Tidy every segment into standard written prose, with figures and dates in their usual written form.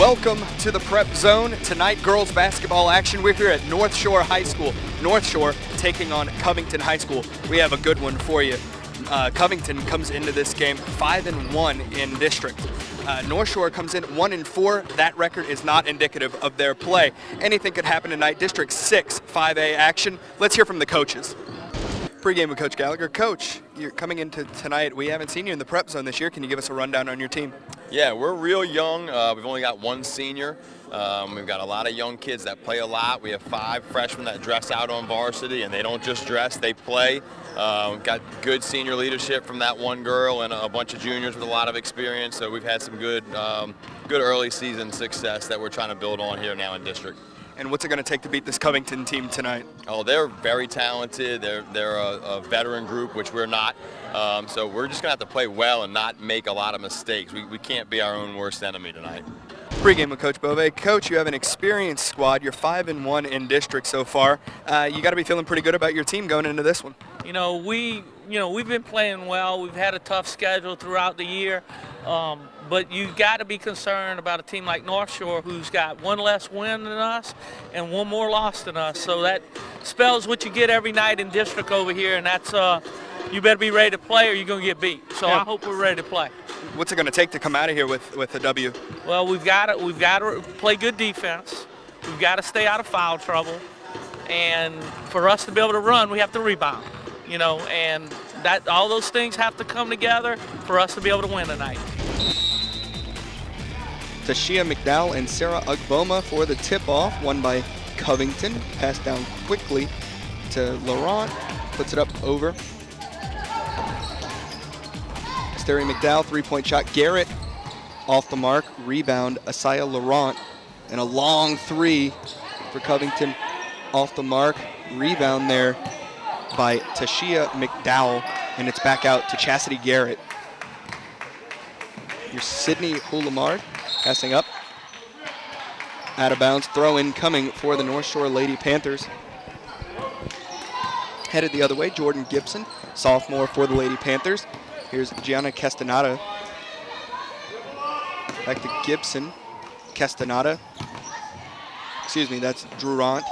Welcome to the Prep Zone. Tonight, girls basketball action. We're here at Northshore High School. Northshore taking on Covington High School. We have a good one for you. Covington comes into this game 5-1 in district. Northshore comes in 1-4. That record is not indicative of their play. Anything could happen tonight. District 6 5A action. Let's hear from the coaches. Pre-game with Coach Gallagher. Coach, you're coming into tonight. We haven't seen you in the Prep Zone this year. Can you give us a rundown on your team? Yeah, we're real young. We've only got one senior. We've got a lot of young kids that play a lot. We have 5 freshmen that dress out on varsity, and they don't just dress, they play. Got good senior leadership from that one girl and a bunch of juniors with a lot of experience. So we've had some good early season success that we're trying to build on here now in district. And what's it going to take to beat this Covington team tonight? Oh, they're very talented. They're a veteran group, which we're not. So we're just going to have to play well and not make a lot of mistakes. We can't be our own worst enemy tonight. Pre-game with Coach Bove. Coach, you have an experienced squad. You're 5-1 in district so far. You got to be feeling pretty good about your team going into this one. We've been playing well. We've had a tough schedule throughout the year. But you got to be concerned about a team like Northshore, who's got one less win than us and one more loss than us. So that spells what you get every night in district over here, and that's you better be ready to play or you're going to get beat. So yeah. I hope we're ready to play. What's it going to take to come out of here with a W? Well, we've got to play good defense. We've got to stay out of foul trouble, and for us to be able to run, we have to rebound. And that all those things have to come together for us to be able to win tonight. Tashia McDowell and Sarah Ugboma for the tip-off, won by Covington. Passed down quickly to Laurent, puts it up over. Asteri McDowell, three-point shot. Garrett off the mark, rebound. Asaya Laurent, and a long three for Covington off the mark. Rebound there by Tashia McDowell, and it's back out to Chastity Garrett. Here's Sydney Hulamard passing up. Out of bounds, throw in coming for the North Shore Lady Panthers. Headed the other way, Jordan Gibson, sophomore for the Lady Panthers. Here's Gianna Castaneda. Back to Gibson, Castaneda. Excuse me, that's Durant.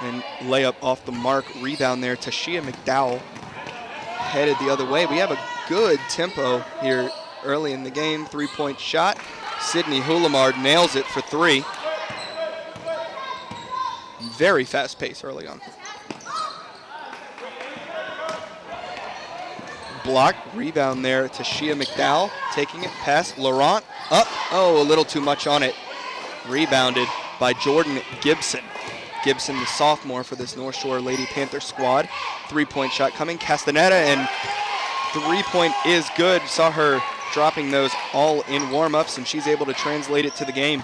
And layup off the mark, rebound there. Tashia McDowell headed the other way. We have a good tempo here early in the game. Three-point shot. Sydney Hulamard nails it for 3. Very fast pace early on. Block, rebound there. Tashia McDowell taking it past Laurent. Up, a little too much on it. Rebounded by Jordan Gibson. Gibson, the sophomore for this North Shore Lady Panther squad. Three-point shot coming. Castaneda, and three-point is good. Saw her dropping those all in warm-ups, and she's able to translate it to the game.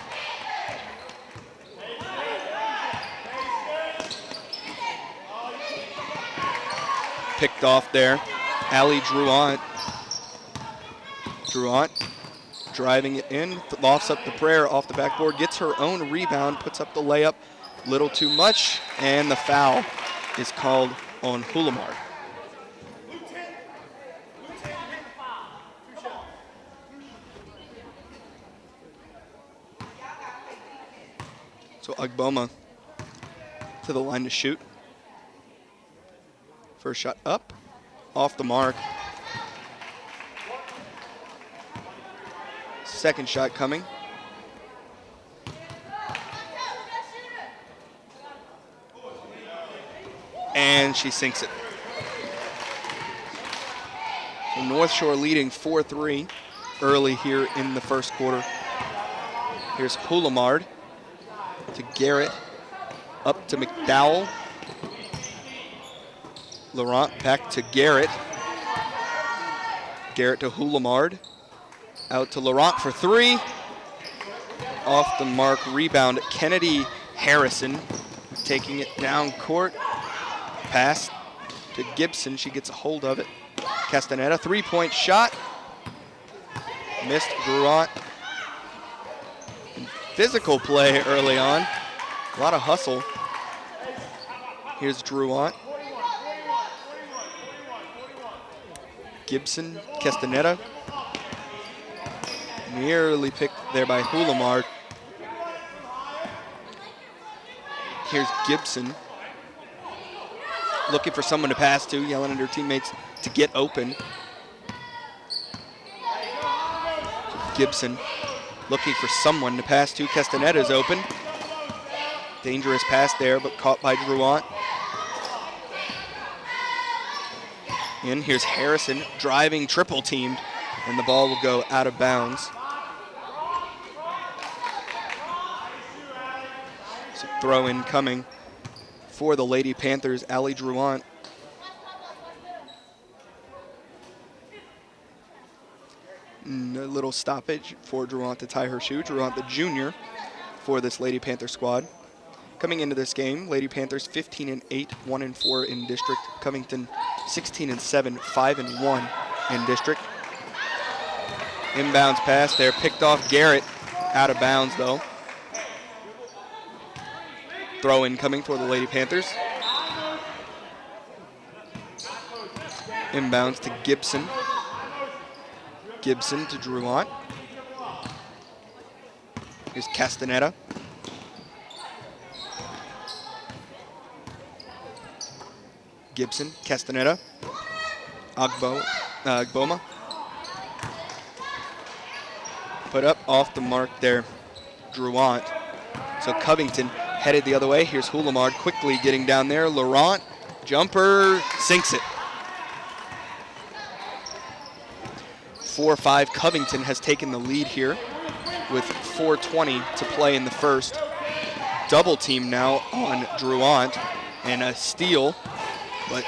Picked off there. Allie Druant. Druant driving it in, lofts up the prayer off the backboard, gets her own rebound, puts up the layup. Little too much, and the foul is called on Hulamard. So Ugboma to the line to shoot. First shot up, off the mark. Second shot coming. And she sinks it. So North Shore leading 4-3 early here in the first quarter. Here's Hulamard to Garrett, up to McDowell. Laurent back to Garrett. Garrett to Hulamard. Out to Laurent for 3. Off the mark, rebound. Kennedy Harrison taking it down court. Pass to Gibson. She gets a hold of it. Castaneda, three-point shot. Missed Durant. Physical play early on. A lot of hustle. Here's Durant. Gibson, Castaneda. Nearly picked there by Hulamard. Here's Gibson looking for someone to pass to, yelling at her teammates to get open. Gibson looking for someone to pass to. Castaneda's open. Dangerous pass there, but caught by Drouant. And here's Harrison driving, triple teamed, and the ball will go out of bounds. So throw in coming for the Lady Panthers, Allie Drouant. And a little stoppage for Drouant to tie her shoe. Drouant, the junior, for this Lady Panther squad. Coming into this game, Lady Panthers 15-8, 1-4 in district. Covington 16-7, 5-1 in district. Inbounds pass there, picked off Garrett. Out of bounds though. Throw in coming for the Lady Panthers. Inbounds to Gibson. Gibson to Drouant. Here's Castaneda. Gibson, Castaneda, Agboma. Put up off the mark there, Drouant. So Covington headed the other way. Here's Hulamard quickly getting down there. Laurent, jumper, sinks it. 4-5, Covington has taken the lead here with 4:20 to play in the first. Double team now on Drouant and a steal. But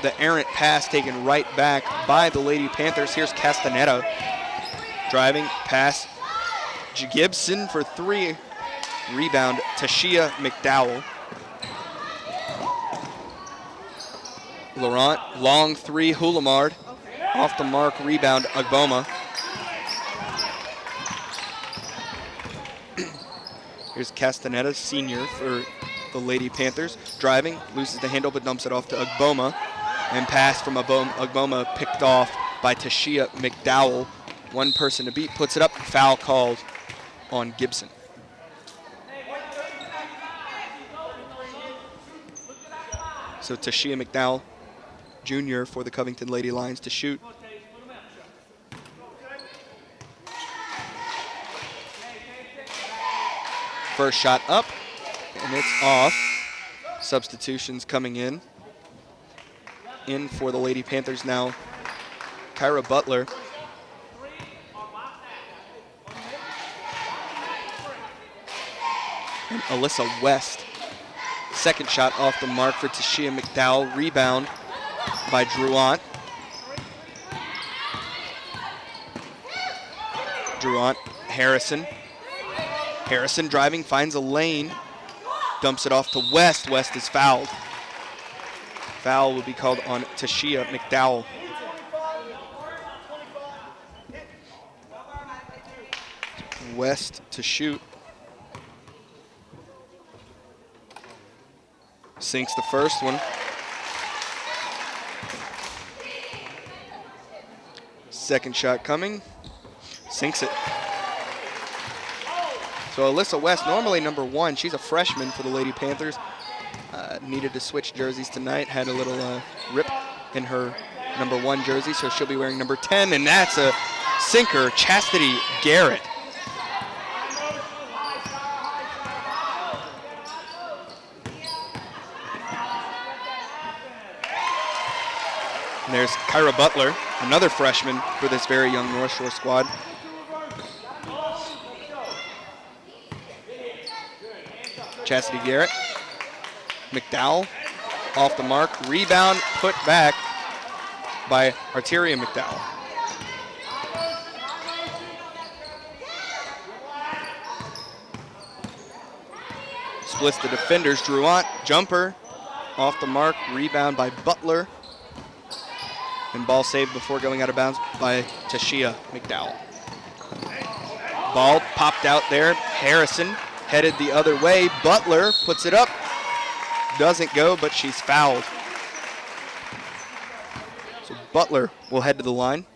the errant pass taken right back by the Lady Panthers. Here's Castaneda. Driving, pass. Gibson for three. Rebound, Tashia McDowell. Laurent, long three, Hulamard. Off the mark, rebound, Agboma. Here's Castaneda, senior for the Lady Panthers. Driving, loses the handle but dumps it off to Agboma. And pass from Agboma picked off by Tashia McDowell. One person to beat, puts it up, foul called on Gibson. So Tashia McDowell, junior for the Covington Lady Lions to shoot. First shot up, and it's off. Substitutions coming in. In for the Lady Panthers now, Kyra Butler. And Alyssa West. Second shot off the mark for Tashia McDowell. Rebound by Drouant. Drouant, Harrison. Harrison driving, finds a lane. Dumps it off to West. West is fouled. Foul will be called on Tashia McDowell. West to shoot. Sinks the first one. Second shot coming. Sinks it. So Alyssa West, normally number one. She's a freshman for the Lady Panthers. Needed to switch jerseys tonight. Had a little rip in her number one jersey, so she'll be wearing number 10, and that's a sinker, Chastity Garrett. And there's Kyra Butler, another freshman for this very young Northshore squad. Chastity Garrett. McDowell off the mark. Rebound put back by Arteria McDowell. Splits the defenders. Drouant, jumper off the mark. Rebound by Butler. And ball saved before going out of bounds by Tashia McDowell. Ball popped out there. Harrison headed the other way. Butler puts it up. Doesn't go, but she's fouled. So Butler will head to the line.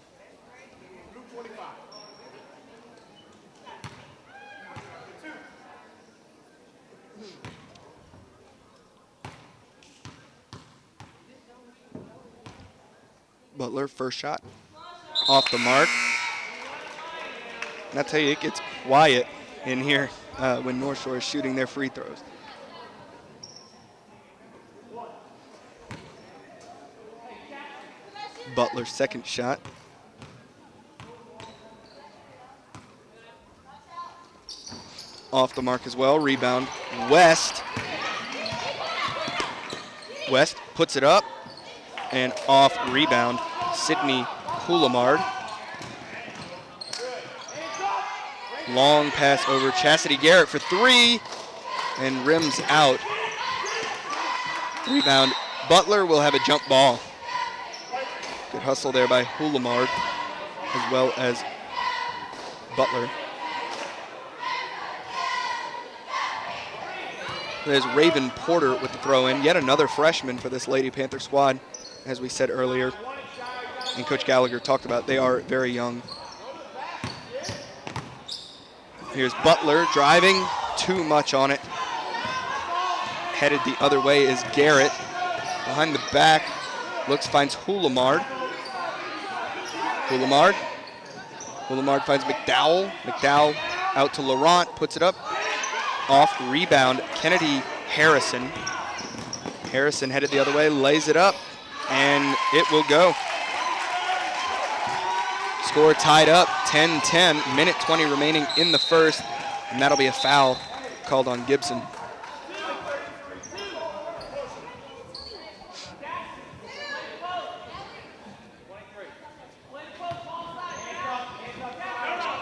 Butler, first shot, off the mark. And I'll tell you, it gets quiet in here when North Shore is shooting their free throws. Butler's second shot. Off the mark as well, rebound, West. West puts it up, and off rebound, Sydney Hulamard. Long pass over Chastity Garrett for three, and rims out. Rebound, Butler will have a jump ball. Good hustle there by Hulamard, as well as Butler. There's Raven Porter with the throw in, yet another freshman for this Lady Panther squad, as we said earlier. And Coach Gallagher talked about, they are very young. Here's Butler driving, too much on it. Headed the other way is Garrett. Behind the back, finds Hulamard. Hulamard finds McDowell. McDowell out to Laurent, puts it up. Off rebound, Kennedy Harrison. Harrison headed the other way, lays it up, and it will go. Score tied up, 10-10, minute 20 remaining in the first, and that'll be a foul called on Gibson.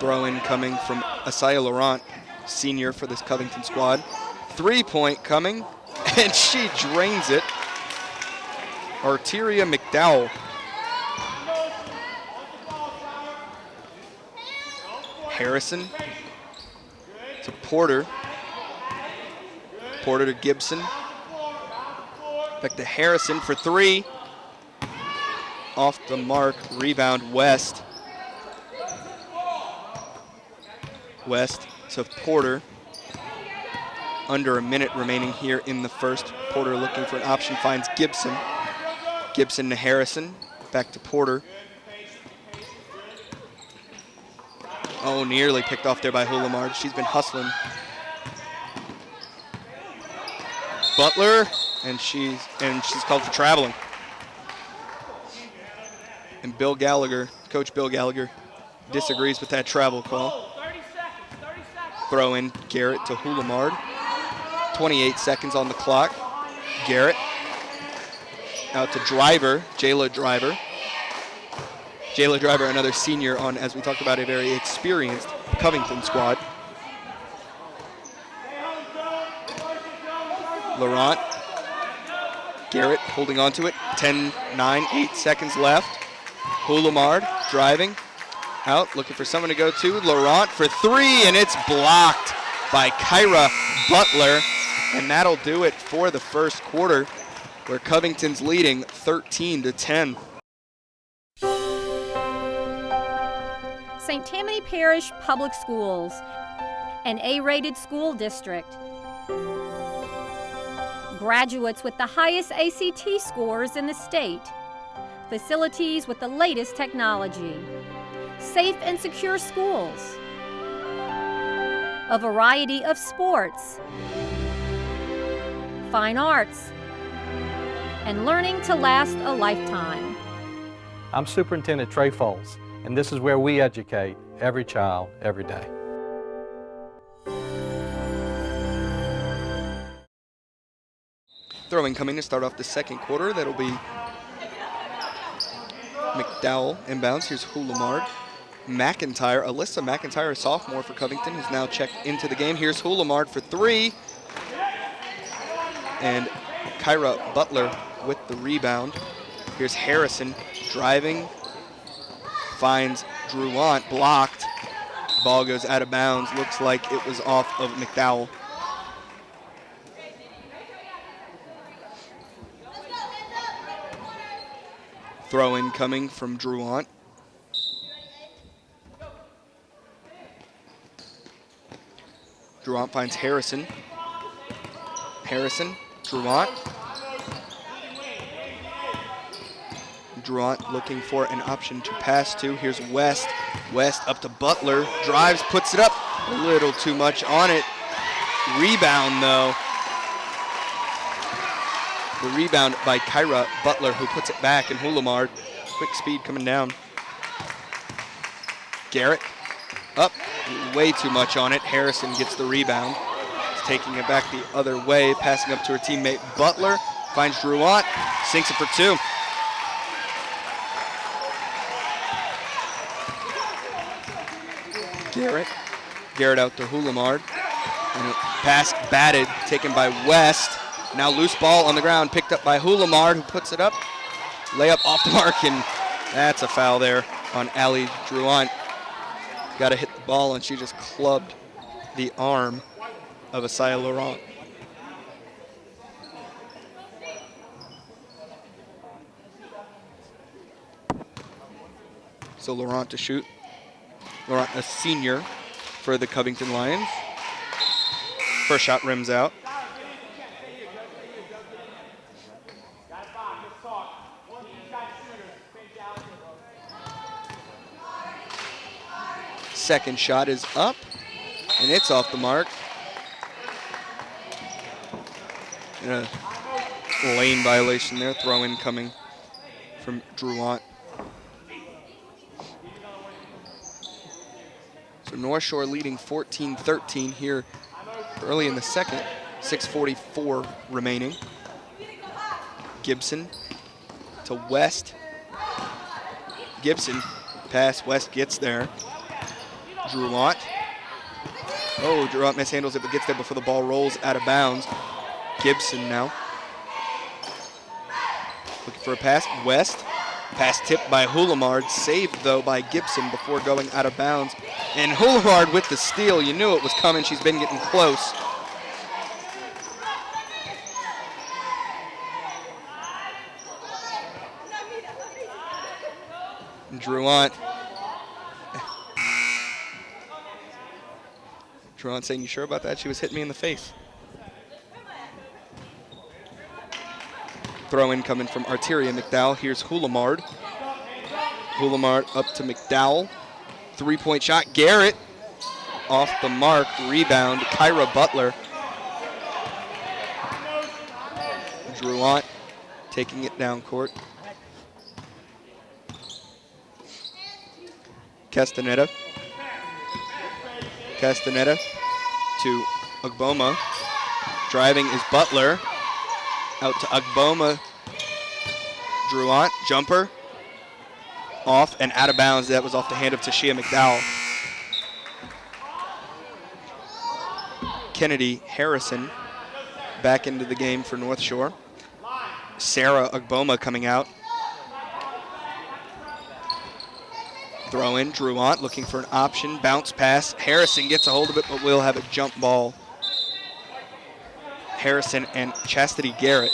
Throw-in coming from Asaya Laurent, senior for this Covington squad. 3-point coming, and she drains it. Arteria McDowell. Harrison to Porter. Porter to Gibson. Back to Harrison for three. Off the mark, rebound West. West to Porter. Under a minute remaining here in the first. Porter looking for an option, finds Gibson. Gibson to Harrison, back to Porter. Oh, nearly picked off there by Hulamard. She's been hustling. Butler, and she's called for traveling. And Bill Gallagher, Coach Bill Gallagher, disagrees with that travel call. Throw in Garrett to Hulamard. 28 seconds on the clock. Garrett out to Driver, Jayla Driver. Jayla Driver, another senior on, as we talked about, a very experienced Covington squad. Laurent. Garrett holding on to it. 10, 9, 8 seconds left. Hulamard driving. Out, looking for someone to go to. Laurent for three, and it's blocked by Kyra Butler. And that'll do it for the first quarter, where Covington's leading 13-10. St. Tammany Parish Public Schools, an A-rated school district. Graduates with the highest ACT scores in the state. Facilities with the latest technology. Safe and secure schools. A variety of sports. Fine arts. And learning to last a lifetime. I'm Superintendent Trey Foles, and this is where we educate every child, every day. Throwing coming to start off the second quarter. That'll be McDowell inbounds. Here's Hulamard. McIntyre, Alyssa McIntyre, a sophomore for Covington, has now checked into the game. Here's Hulamard for three. And Kyra Butler with the rebound. Here's Harrison driving. Finds Druant, blocked. Ball goes out of bounds. Looks like it was off of McDowell. Throw-in coming from Druant. Druant finds Harrison. Harrison, Druant. Druant looking for an option to pass to. Here's West. West up to Butler. Drives, puts it up. A little too much on it. Rebound, though. The rebound by Kyra Butler, who puts it back, and Hulamard. Quick speed coming down. Garrett up. Way too much on it. Harrison gets the rebound. He's taking it back the other way, passing up to her teammate Butler. Finds Druant. Sinks it for two. Garrett out to Hulamard. And a pass batted, taken by West. Now loose ball on the ground, picked up by Hulamard, who puts it up. Layup off the mark, and that's a foul there on Ali Druant. Got to hit the ball, and she just clubbed the arm of Asaya Laurent. So Laurent to shoot. Laurent, a senior for the Covington Lions. First shot rims out. Second shot is up, and it's off the mark. And a lane violation there, throw-in coming from Druant. So North Shore leading 14-13 here early in the second, 6:44 remaining. Gibson to West. Gibson, pass, West gets there. Druant. Oh, Druant mishandles it, but gets there before the ball rolls out of bounds. Gibson now. Looking for a pass, West. Pass tipped by Hulamard, saved though by Gibson before going out of bounds. And Hulamard with the steal, you knew it was coming, she's been getting close. Druant. Druant saying, you sure about that? She was hitting me in the face. Throw in coming from Arteria McDowell. Here's Hulamard. Hulamard up to McDowell. Three-point shot. Garrett off the mark. Rebound. Kyra Butler. Druant taking it down court. Castaneda. Castaneda to Agboma. Driving is Butler. Out to Agboma. Druant, jumper. Off and out of bounds. That was off the hand of Tashia McDowell. Kennedy Harrison back into the game for North Shore. Sarah Agboma coming out. Throw in, Druant looking for an option. Bounce pass. Harrison gets a hold of it, but will have a jump ball. Harrison and Chastity Garrett.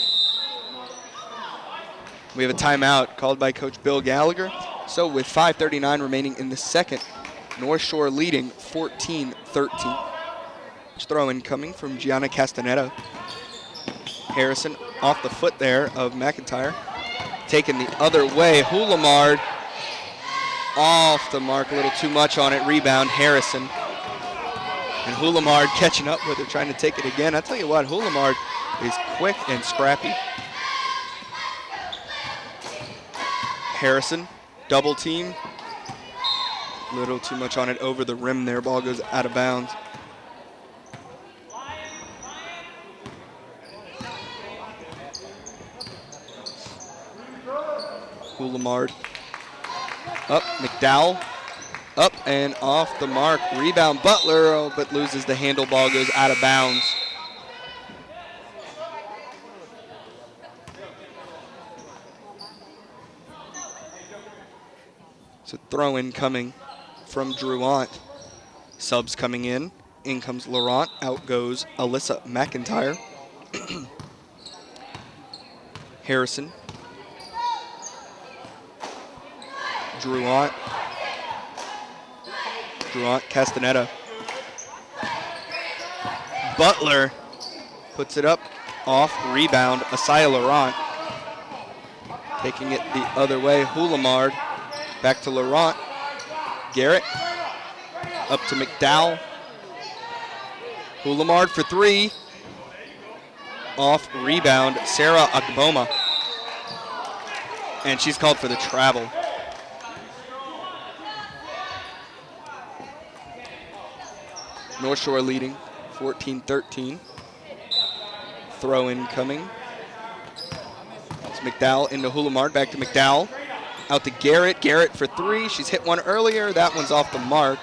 We have a timeout called by Coach Bill Gallagher. So with 5:39 remaining in the second, North Shore leading 14-13. Throw in coming from Gianna Castaneda. Harrison off the foot there of McIntyre. Taken the other way. Hulamard off the mark, a little too much on it. Rebound, Harrison. And Hulamard catching up with her, trying to take it again. I tell you what, Hulamard is quick and scrappy. Harrison, double team. A little too much on it over the rim there. Ball goes out of bounds. Hulamard. Up, McDowell. Up and off the mark. Rebound, Butler, but loses the handle. Ball goes out of bounds. So throw in coming from Druant. Subs coming in. In comes Laurent. Out goes Alyssa McIntyre. Harrison. Druant. Druant, Castaneda. Butler puts it up, off, rebound, Asaya Laurent. Taking it the other way, Hulamard. Back to Laurent. Garrett. Up to McDowell. Hulamard for three. Off rebound, Sarah Agboma. And she's called for the travel. Northshore leading 14-13. Throw in coming. It's McDowell into Hulamard, back to McDowell. Out to Garrett. Garrett for three. She's hit one earlier. That one's off the mark.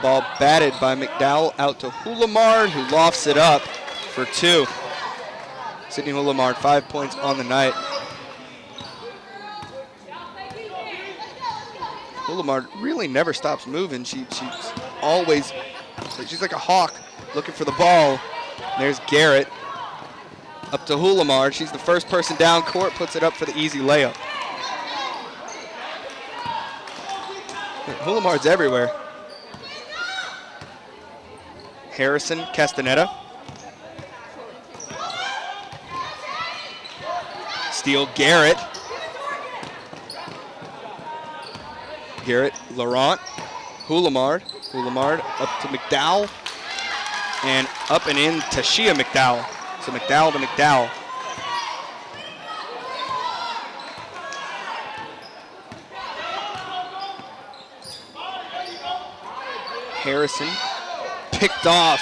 Ball batted by McDowell out to Hulamard, who lofts it up for two. Sydney Hulamard, 5 points on the night. Hulamard really never stops moving. She's like a hawk looking for the ball. There's Garrett. Up to Hulamard. She's the first person down court, puts it up for the easy layup. Hulamard's everywhere. Harrison, Castaneda. Steal, Garrett. Garrett, Laurent. Hulamard. Hulamard up to McDowell. And up and in to Shia McDowell. So McDowell to McDowell. Harrison picked off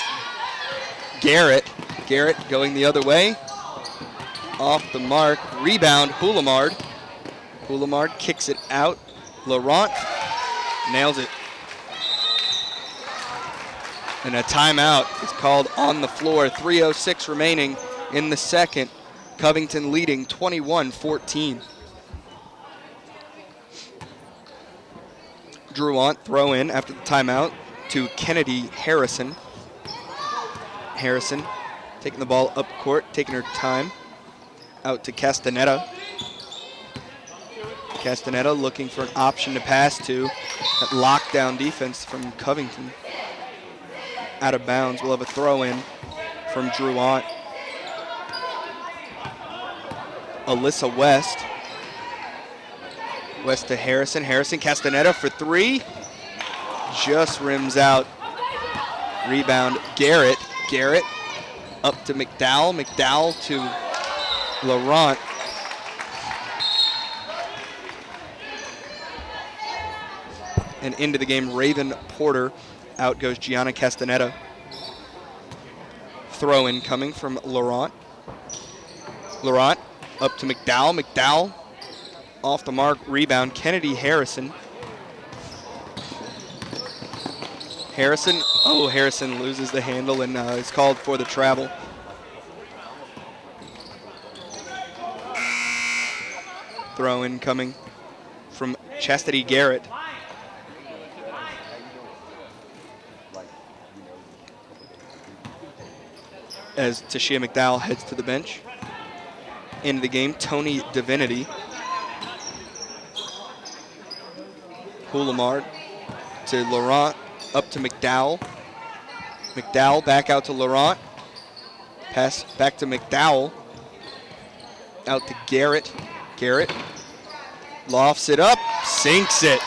Garrett. Garrett going the other way. Off the mark. Rebound, Hulamard. Hulamard kicks it out. Laurent nails it. And a timeout is called on the floor. 3:06 remaining in the second. Covington leading 21-14. Druant throw in after the timeout to Kennedy Harrison. Harrison taking the ball up court, taking her time. Out to Castaneda. Castaneda looking for an option to pass to. That lockdown defense from Covington. Out of bounds. We'll have a throw in from Druant. Alyssa West. West to Harrison. Harrison, Castaneda for three. Just rims out. Rebound, Garrett. Garrett up to McDowell. McDowell to Laurent. And into the game, Raven Porter. Out goes Gianna Castaneda. Throw in coming from Laurent. Laurent up to McDowell. McDowell off the mark. Rebound, Kennedy Harrison. Harrison, Harrison loses the handle and is called for the travel. Throw in coming from Chastity Garrett. As Tashia McDowell heads to the bench. Into the game, Tony Divinity. Hulamard to Laurent, up to McDowell. McDowell back out to Laurent. Pass back to McDowell. Out to Garrett. Garrett lofts it up, sinks it.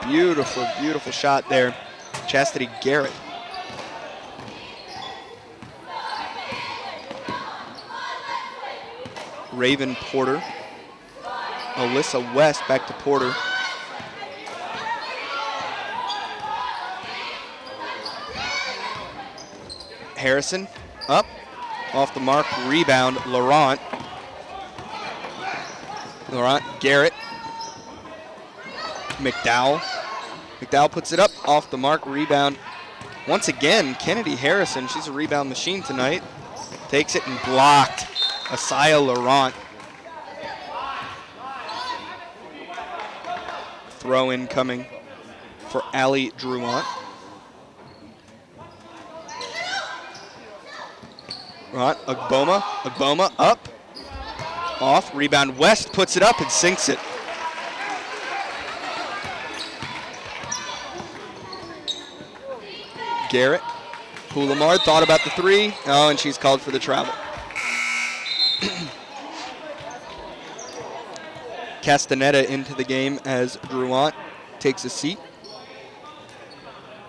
Beautiful, beautiful shot there. Chastity Garrett. Raven Porter. Alyssa West back to Porter. Harrison up, off the mark, rebound, Laurent. Laurent, Garrett. McDowell. McDowell puts it up, off the mark, rebound. Once again, Kennedy Harrison, she's a rebound machine tonight. Takes it and blocked. Asaya Laurent. Throw in coming for Allie Druant. Right, Agboma up, off, rebound West, puts it up and sinks it. Garrett, Hulamard thought about the three, and she's called for the travel. Castaneda into the game as Drouant takes a seat.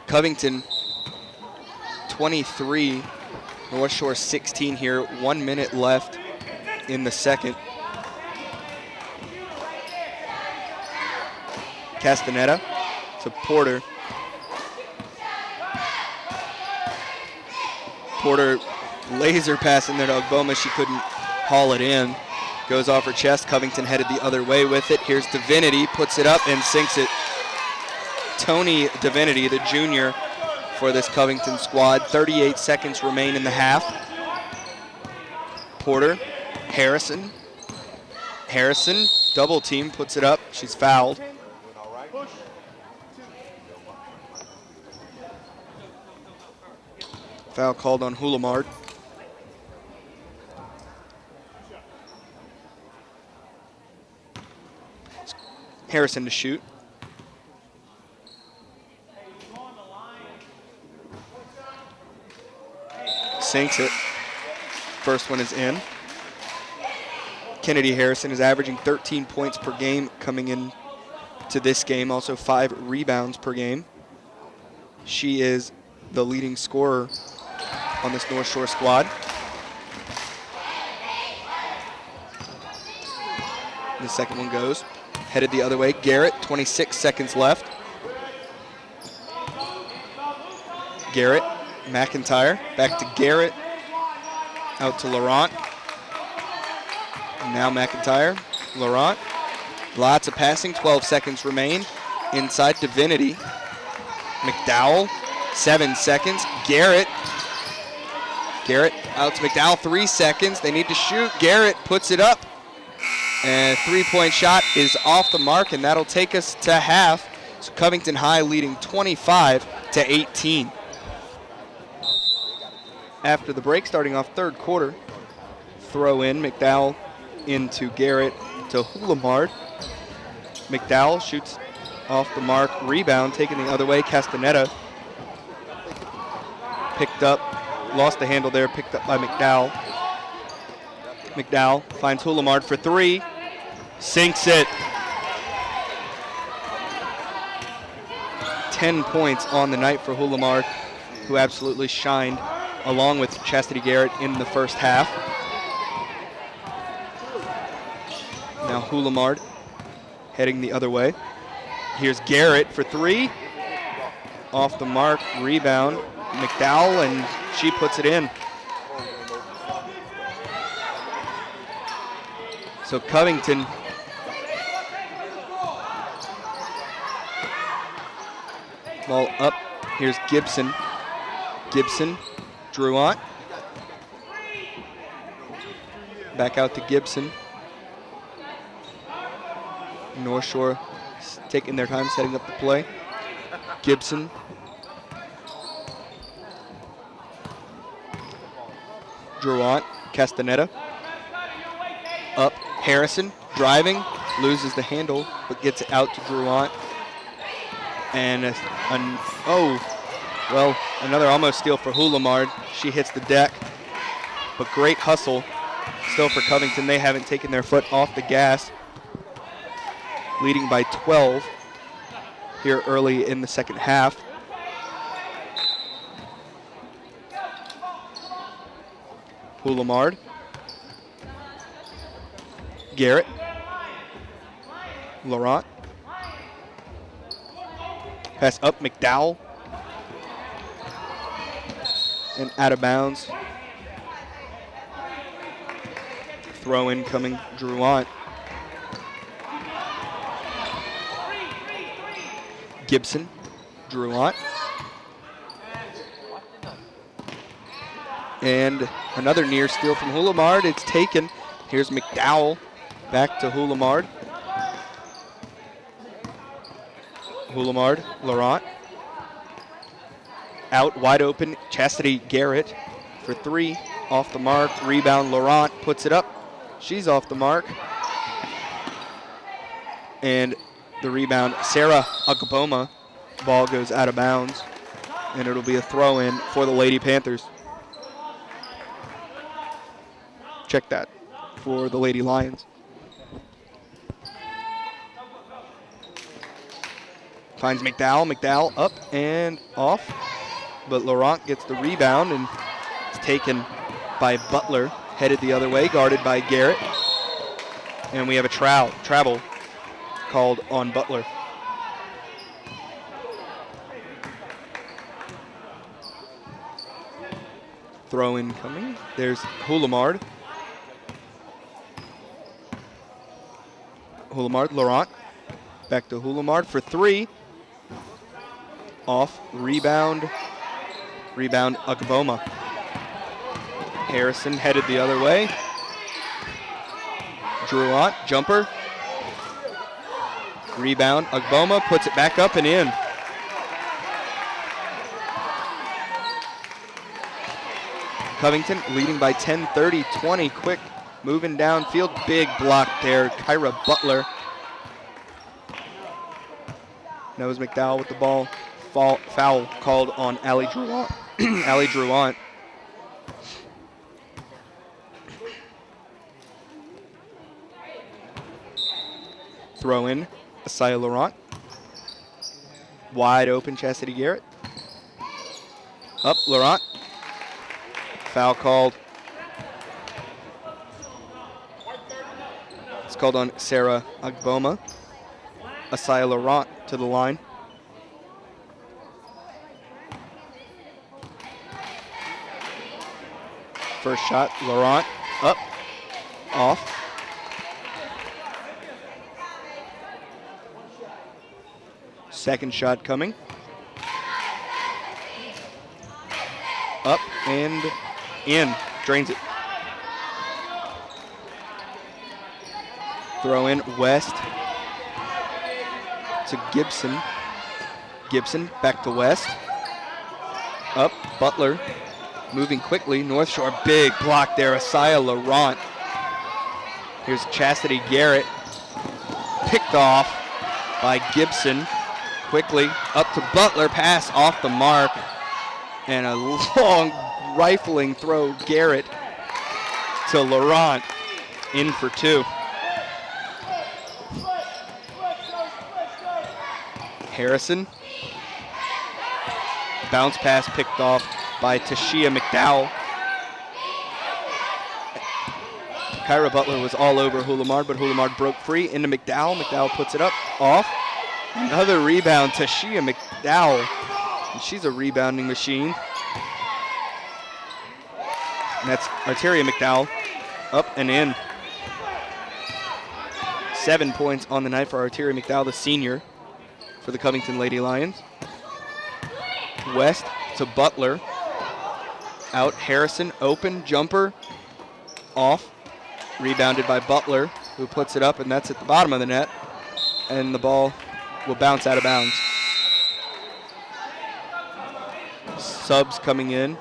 Covington 23, North Shore 16 here. 1 minute left in the second. Castaneda to Porter. Porter laser pass in there to Ogboma. She couldn't haul it in. Goes off her chest. Covington headed the other way with it. Here's Divinity, puts it up and sinks it. Tony Divinity, the junior for this Covington squad. 38 seconds remain in the half. Porter, Harrison. Harrison, double team, puts it up. She's fouled. Foul called on Hulamard. Harrison to shoot. Sinks it. First one is in. Kennedy Harrison is averaging 13 points per game coming in to this game, also 5 rebounds per game. She is the leading scorer on this North Shore squad. The second one goes. Headed the other way. Garrett, 26 seconds left. Garrett, McIntyre, back to Garrett. Out to Laurent. Now McIntyre, Laurent. Lots of passing, 12 seconds remain. Inside Divinity. McDowell, 7 seconds. Garrett out to McDowell, 3 seconds. They need to shoot. Garrett puts it up. And a 3-point shot is off the mark, and that'll take us to half. So Covington High leading 25-18. After the break, starting off third quarter, throw in McDowell into Garrett to Hulamard. McDowell shoots off the mark, rebound taken the other way. Castaneda picked up, lost the handle there, picked up by McDowell. McDowell finds Hulamard for 3, sinks it. 10 points on the night for Hulamard, who absolutely shined along with Chastity Garrett in the first half. Now Hulamard heading the other way. Here's Garrett for 3. Off the mark, rebound. McDowell, and she puts it in. So Covington ball up. Here's Gibson. Gibson, Drouant. Back out to Gibson. North Shore taking their time setting up the play. Gibson. Drouant, Castaneda. Up, Harrison, driving, loses the handle, but gets it out to Drouant. And another almost steal for Hulamard. She hits the deck, but great hustle still for Covington. They haven't taken their foot off the gas, leading by 12 here early in the second half. Hulamard. Garrett. Laurent. Pass up, McDowell. And out of bounds. Throw in coming, Drouant. Gibson, Drouant. And another near steal from Hulamard. It's taken. Here's McDowell. Back to Hulamard. Hulamard, Laurent. Out, wide open, Chastity Garrett for 3. Off the mark, rebound, Laurent puts it up. She's off the mark. And the rebound, Sarah Ogboma. Ball goes out of bounds. And it'll be a throw in for the Lady Panthers. Check that. for the Lady Lions. Finds McDowell. McDowell up and off. But Laurent gets the rebound and it's taken by Butler. Headed the other way, guarded by Garrett. And we have a travel called on Butler. Throw in coming. There's Houlimard. Laurent. Back to Houlimard for three. Off. Rebound. Akboma. Harrison headed the other way. Drouant, jumper. Rebound. Akboma puts it back up and in. Covington leading by 10, 30-20. Quick moving downfield. Big block there. Kyra Butler. Knows McDowell with the ball. Foul called on Allie Drouant. Allie Drouant. Throw in Asaya Laurent. Wide open Chastity Garrett. Up Laurent. Foul called. It's called on Sarah Agboma. Asaya Laurent to the line. First shot, Laurent. Up. Off. Second shot coming. Up and in. Drains it. Throw in West to Gibson. Gibson back to West. Up. Butler moving quickly. Northshore, big block there. Asaya Laurent. Here's Chastity Garrett. Picked off by Gibson. Quickly up to Butler, pass off the mark, and a long rifling throw. Garrett to Laurent, in for two. Harrison, bounce pass picked off by Tashia McDowell. Kyra Butler was all over Houlimard, but Houlimard broke free into McDowell. McDowell puts it up, off. Another rebound, Tashia McDowell. And she's a rebounding machine. And that's Arteria McDowell, up and in. 7 points on the night for Arteria McDowell, the senior, for the Covington Lady Lions. West to Butler. Out, Harrison, open, jumper, off. Rebounded by Butler, who puts it up, and that's at the bottom of the net. And the ball will bounce out of bounds. Subs coming in.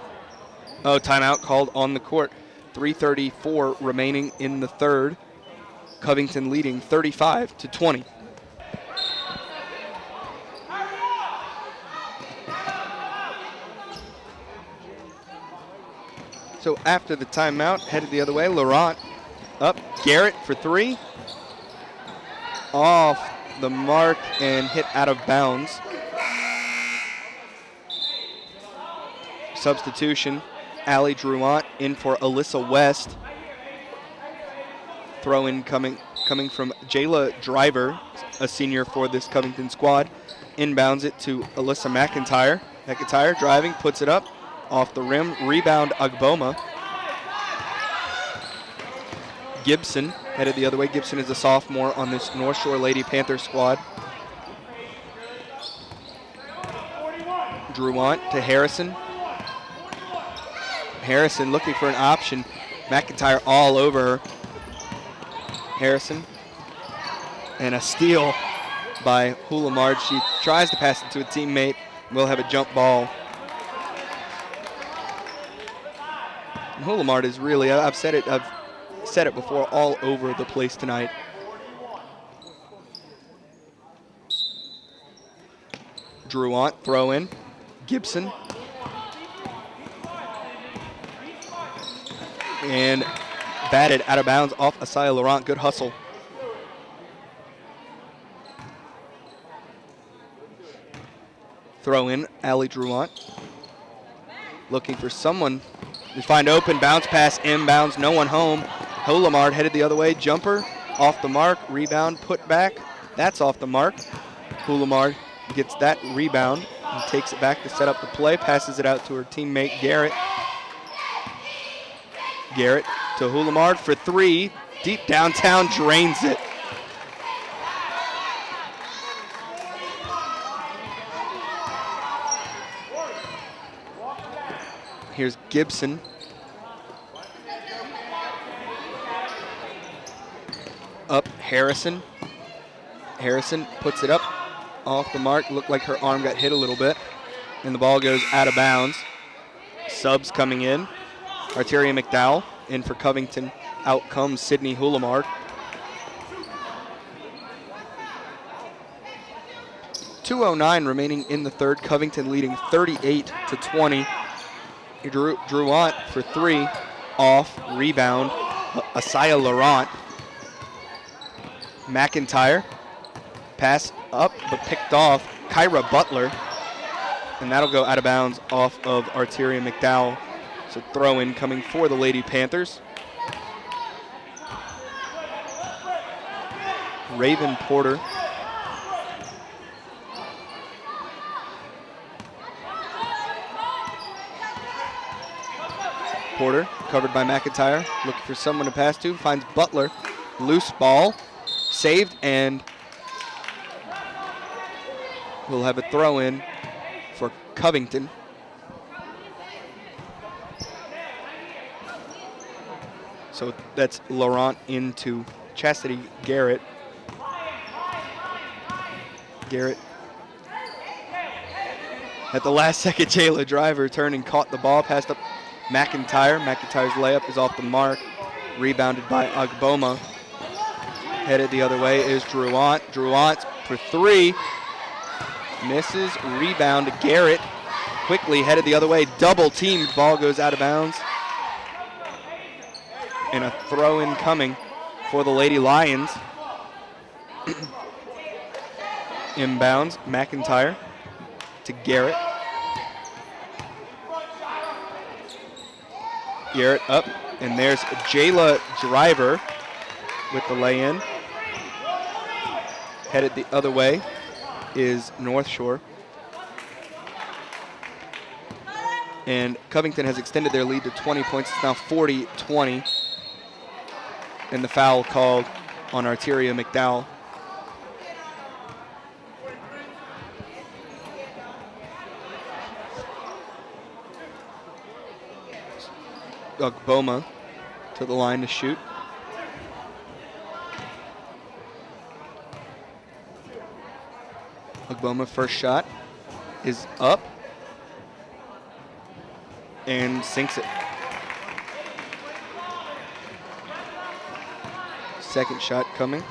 Oh, timeout called on the court. 3:34 remaining in the third. Covington leading 35-20. So after the timeout, headed the other way, Laurent up. Garrett for three. Off the mark and hit out of bounds. Substitution, Allie Drouant in for Alyssa West. Throw in coming from Jayla Driver, a senior for this Covington squad. Inbounds it to Alyssa McIntyre. McIntyre driving, puts it up, off the rim. Rebound, Agboma. Gibson headed the other way. Gibson is a sophomore on this North Shore Lady Panther squad. Drouant to Harrison. Harrison looking for an option. McIntyre all over her. Harrison. And a steal by Houlimard. She tries to pass it to a teammate. We'll have a jump ball. And Houlimard is really, I've said it before, all over the place tonight. Drouant, throw in. Gibson. And batted out of bounds off Asaya Laurent. Good hustle. Throw in, Allie Drouant. Looking for someone. We find open, bounce pass, inbounds, no one home. Hulamard headed the other way, jumper, off the mark, rebound, put back. That's off the mark. Hulamard gets that rebound and takes it back to set up the play, passes it out to her teammate Garrett. Garrett to Hulamard for three, deep downtown, drains it. Here's Gibson. Up Harrison. Harrison puts it up off the mark. Looked like her arm got hit a little bit. And the ball goes out of bounds. Subs coming in. Arteria McDowell in for Covington. Out comes Sydney Hulamard. 2:09 remaining in the third. Covington leading 38-20. Drouant for three, off, rebound, Asaya Laurent. McIntyre, pass up but picked off, Kyra Butler, and that'll go out of bounds off of Arteria McDowell. So throw in coming for the Lady Panthers. Raven Porter. Porter, covered by McIntyre, looking for someone to pass to, finds Butler, loose ball, saved, and we'll have a throw in for Covington. So that's Laurent into Chastity Garrett. Garrett at the last second, Jayla Driver turned and caught the ball, passed up McIntyre. McIntyre's layup is off the mark. Rebounded by Agboma. Headed the other way is Drouant. Drouant for three. Misses. Rebound. Garrett quickly headed the other way. Double teamed. Ball goes out of bounds. And a throw in coming for the Lady Lions. Inbounds. McIntyre to Garrett. Garrett up, and there's Jayla Driver with the lay-in. Headed the other way is Northshore. And Covington has extended their lead to 20 points. It's now 40-20. And the foul called on Arteria McDowell. Agboma to the line to shoot. Agboma first shot is up and sinks it. Second shot coming.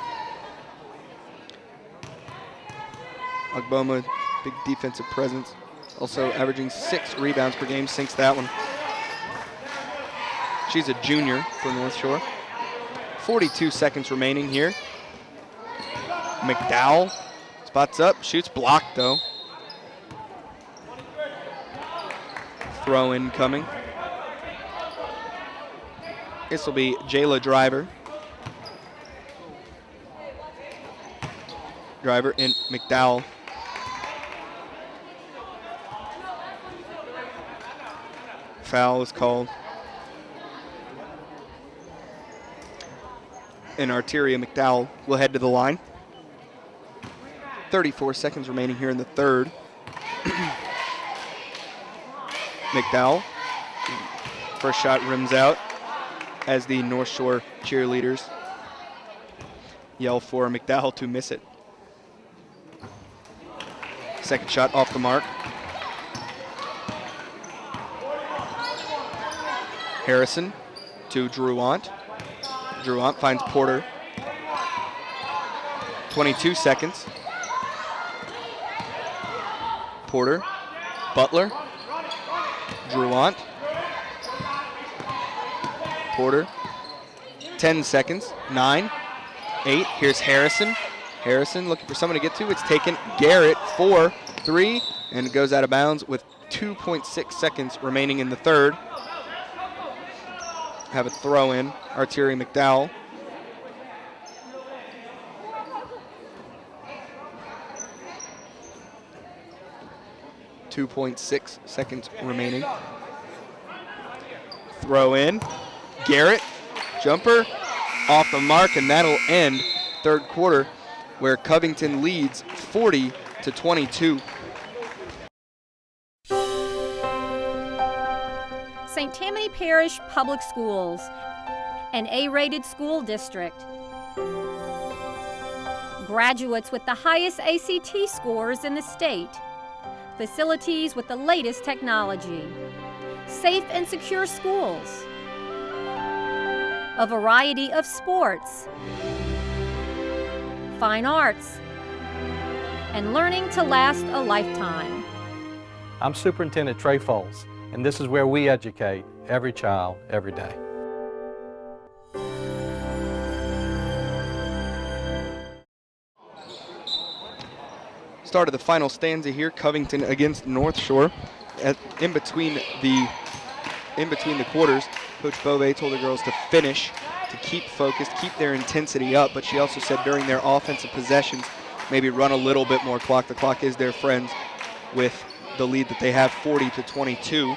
Agboma, big defensive presence, also averaging 6 rebounds per game, sinks that one. She's a junior for Northshore. 42 seconds remaining here. McDowell spots up, shoots, blocked though. Throw in coming. This will be Jayla Driver. Driver and McDowell. Foul is called. And Arteria McDowell will head to the line. 34 seconds remaining here in the third. McDowell, first shot rims out as the North Shore cheerleaders yell for McDowell to miss it. Second shot off the mark. Harrison to Drouant. Drouant finds Porter. 22 seconds. Porter, Butler, Drouant, Porter, 10 seconds. 9, 8. Here's Harrison. Harrison looking for someone to get to. It's taken. Garrett, 4, 3, and it goes out of bounds with 2.6 seconds remaining in the third. Have a throw in. Arturi McDowell. .6 seconds remaining. Throw in. Garrett, jumper, off the mark, and that'll end third quarter where Covington leads 40-22. St. Tammany Parish Public Schools, an A-rated school district. Graduates with the highest ACT scores in the state. Facilities with the latest technology. Safe and secure schools. A variety of sports. Fine arts. And learning to last a lifetime. I'm Superintendent Trey Foles, and this is where we educate every child, every day. Start of the final stanza here, Covington against Northshore. In between the quarters, Coach Bove told the girls to finish, to keep focused, keep their intensity up, but she also said during their offensive possessions, maybe run a little bit more clock. The clock is their friend with the lead that they have 40-22.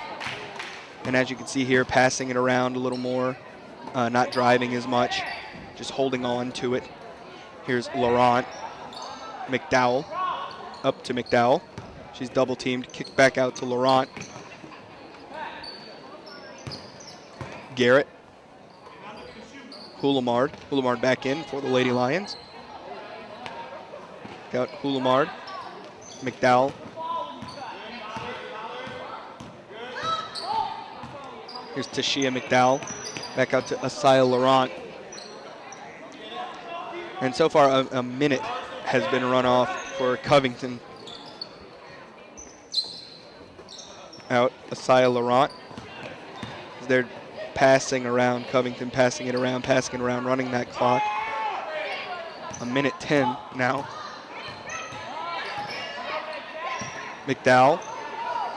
And as you can see here, passing it around a little more, not driving as much, just holding on to it. Here's Laurent. McDowell, up to McDowell. She's double teamed, kicked back out to Laurent. Garrett. Houlamard. Houlamard back in for the Lady Lions. Got Houlamard. McDowell. Here's Tashia McDowell. Back out to Asaya Laurent. And so far a minute has been run off for Covington. Out Asaya Laurent. They're passing around, Covington passing it around, running that clock. A minute 10 now. McDowell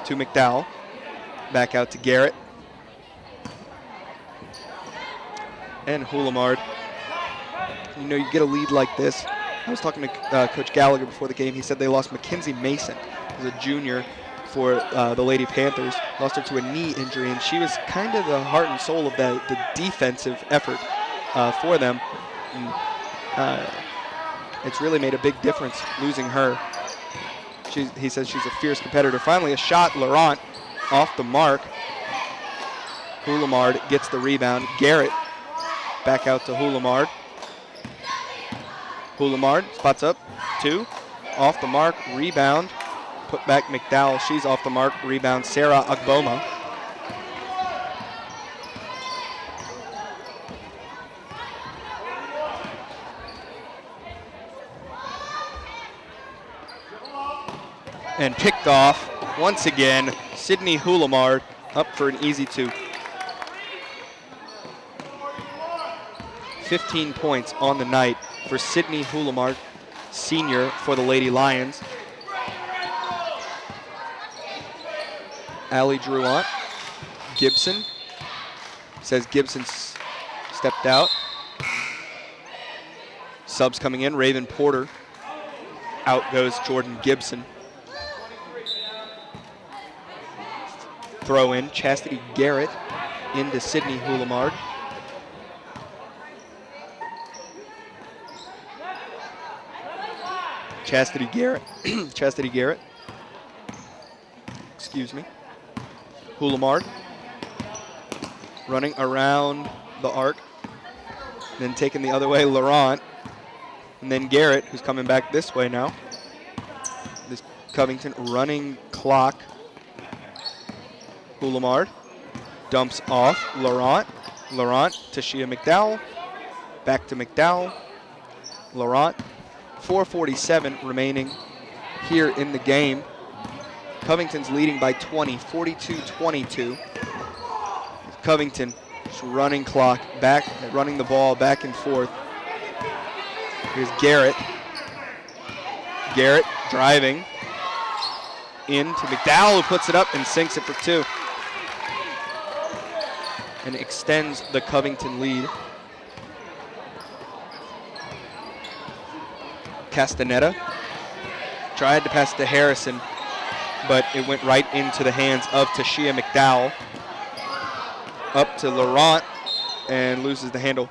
to McDowell. Back out to Garrett. And Houlamard. You know, you get a lead like this. I was talking to Coach Gallagher before the game. He said they lost Mackenzie Mason, who's a junior for the Lady Panthers. Lost her to a knee injury, and she was kind of the heart and soul of the defensive effort for them. And, it's really made a big difference losing her. He says she's a fierce competitor. Finally, a shot, Laurent, off the mark. Houlamard gets the rebound. Garrett back out to Houlamard. Houlamard spots up, 2, off the mark, rebound. Put back McDowell, she's off the mark, rebound Sarah Agboma. And picked off, once again, Sydney Houlamard up for an easy 2. 15 points on the night for Sydney Houlamard, senior for the Lady Lions. Allie Drouant. Gibson. Says Gibson stepped out. Subs coming in. Raven Porter. Out goes Jordan Gibson. Throw in. Chastity Garrett into Sydney Houlamard. Chastity Garrett. Chastity Garrett. Excuse me. Houlamard. Running around the arc. Then taking the other way, Laurent. And then Garrett, who's coming back this way now. This Covington running clock. Houlamard. Dumps off. Laurent. Laurent to Shia McDowell. Back to McDowell. Laurent. 4:47 remaining here in the game. Covington's leading by 20, 42-22. Covington Just running clock, running the ball back and forth. Here's Garrett. Garrett driving into McDowell, who puts it up and sinks it for 2. And extends the Covington lead. Castaneda tried to pass to Harrison, but it went right into the hands of Tashia McDowell. Up to Laurent and loses the handle.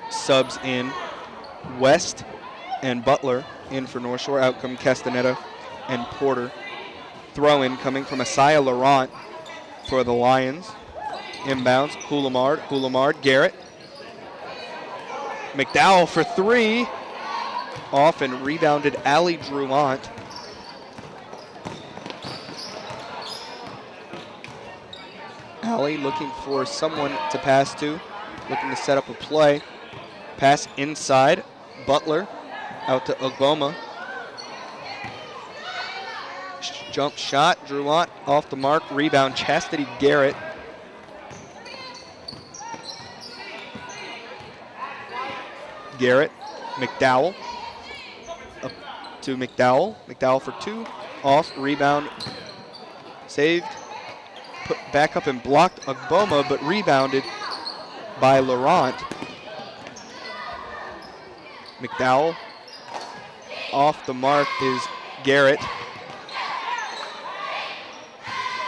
Subs in West and Butler in for North Shore. Out come Castaneda and Porter. Throw in coming from Asaya Laurent for the Lions. Inbounds, Houlamard, Garrett. McDowell for 3. Off and rebounded Allie Druant. Allie looking for someone to pass to, looking to set up a play. Pass inside, Butler out to Ogboma. Jump shot, Druant off the mark, rebound, Chastity Garrett. Garrett, McDowell, up to McDowell. McDowell for 2, off, rebound, saved, put back up and blocked Ogboma, but rebounded by Laurent. McDowell, off the mark is Garrett.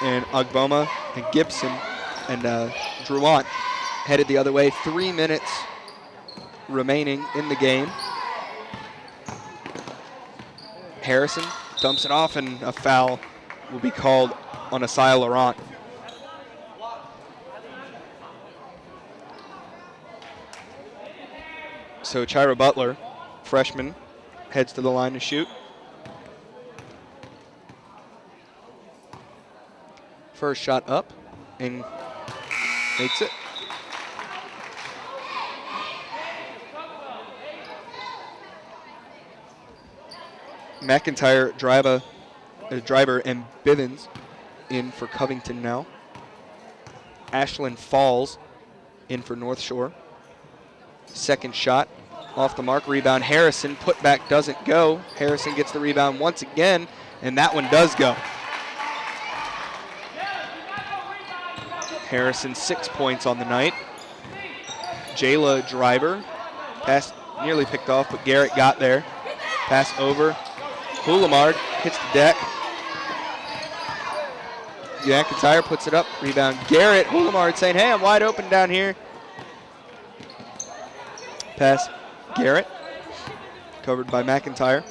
And Ogboma and Gibson and Druant headed the other way. 3 minutes remaining in the game. Harrison dumps it off, and a foul will be called on Asaya Laurent. So Chira Butler, freshman, heads to the line to shoot. First shot up and makes it. McIntyre, driver, and Bivens in for Covington now. Ashlyn Falls in for North Shore. Second shot off the mark, rebound Harrison, put back doesn't go. Harrison gets the rebound once again, and that one does go. Harrison 6 points on the night. Jayla Driver, pass nearly picked off, but Garrett got there. Pass over, Houlamard hits the deck. McIntyre puts it up, rebound Garrett. Houlamard saying, hey, I'm wide open down here. Pass Garrett, covered by McIntyre.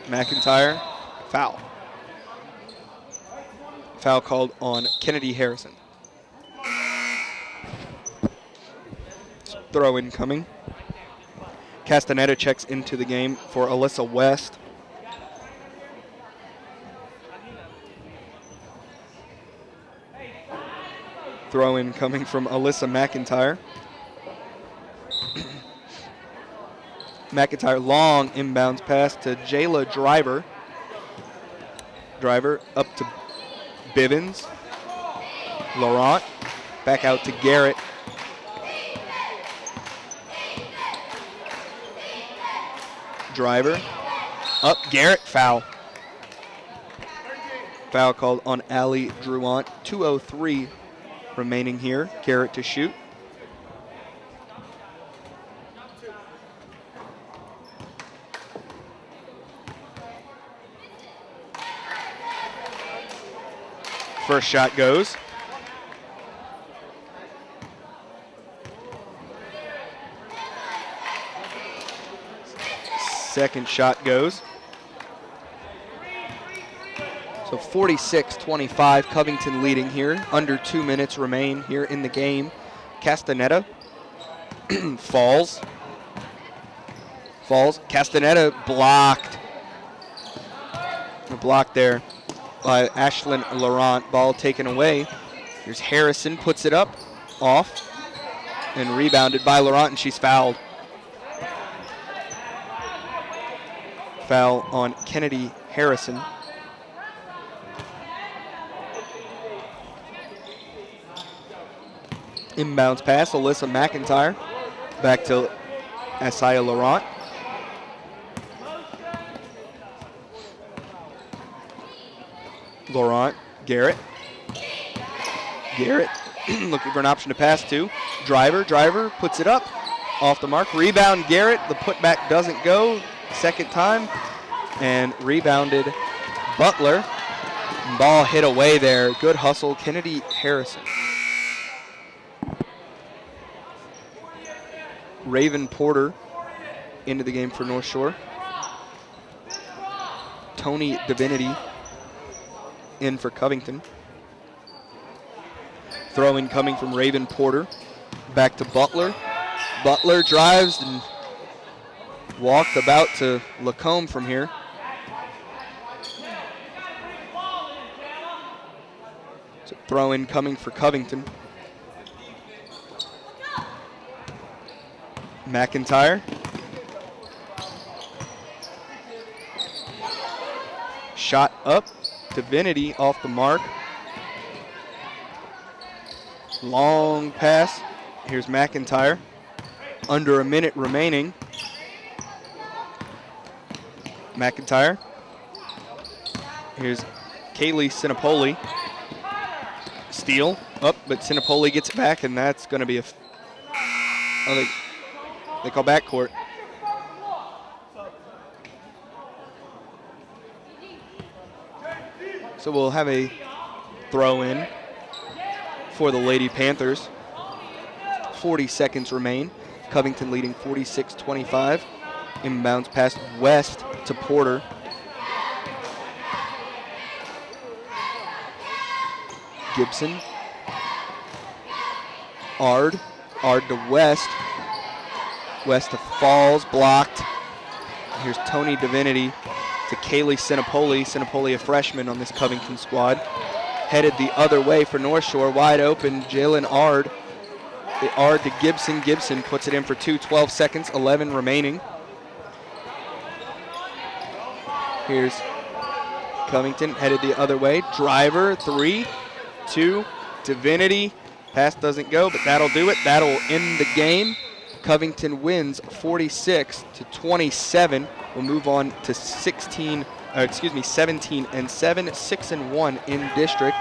McIntyre, foul. Foul called on Kennedy Harrison. Throw in coming. Castaneda checks into the game for Alyssa West. Throw in coming from Alyssa McIntyre. McIntyre, long inbounds pass to Jayla Driver. Driver up to Bivens. Laurent back out to Garrett. Driver up, Garrett, foul. Foul called on Allie Druant. 2:03 remaining here. Garrett to shoot. First shot goes. Second shot goes. So 46-25, Covington leading here. Under 2 minutes remain here in the game. Castaneda falls. Castaneda blocked. Blocked there by Ashlyn Laurent. Ball taken away. Here's Harrison, puts it up, off, and rebounded by Laurent, and she's fouled. foul on Kennedy Harrison. Inbounds pass, Alyssa McIntyre. Back to Asaya Laurent. Laurent, Garrett. Garrett looking for an option to pass to. Driver puts it up. Off the mark. Rebound Garrett. The putback doesn't go. Second time. And rebounded Butler. Ball hit away there. Good hustle. Kennedy Harrison. Raven Porter into the game for North Shore. Tony Divinity in for Covington. Throw in coming from Raven Porter. Back to Butler. Butler drives and walked about to Lacombe from here. So throw in coming for Covington. McIntyre. Shot up. Divinity off the mark. Long pass. Here's McIntyre. Under a minute remaining. McIntyre. Here's Kaylee Sinopoli. Steal up, but Sinopoli gets it back, and that's going to be they call backcourt. So we'll have a throw in for the Lady Panthers. 40 seconds remain. Covington leading 46-25. Inbounds past West to Porter. Gibson. Ard to West. West to Falls, blocked. Here's Tony Divinity to Kaylee Sinopoli. Sinopoli, a freshman on this Covington squad. Headed the other way for North Shore, wide open. Jalen Ard. The Ard to Gibson. Gibson puts it in for 2, 12 seconds, 11 remaining. Here's Covington headed the other way. Driver, 3, 2, Divinity. Pass doesn't go, but that'll do it. That'll end the game. Covington wins 46-27. We'll move on to 17-7, 6-1 in district.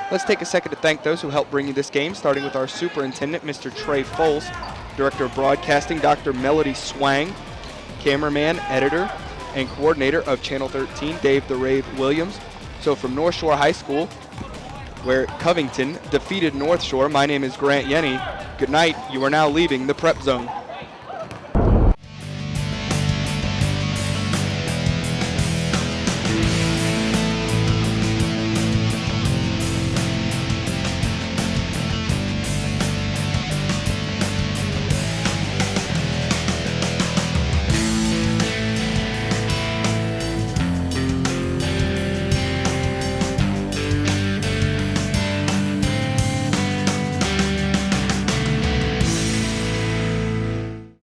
Let's take a second to thank those who helped bring you this game, starting with our superintendent, Mr. Trey Foles, director of broadcasting, Dr. Melody Swang, cameraman, editor, and coordinator of Channel 13, Dave the Rave Williams. So from North Shore High School, where Covington defeated North Shore, my name is Grant Yenny. Good night. You are now leaving the Prep Zone.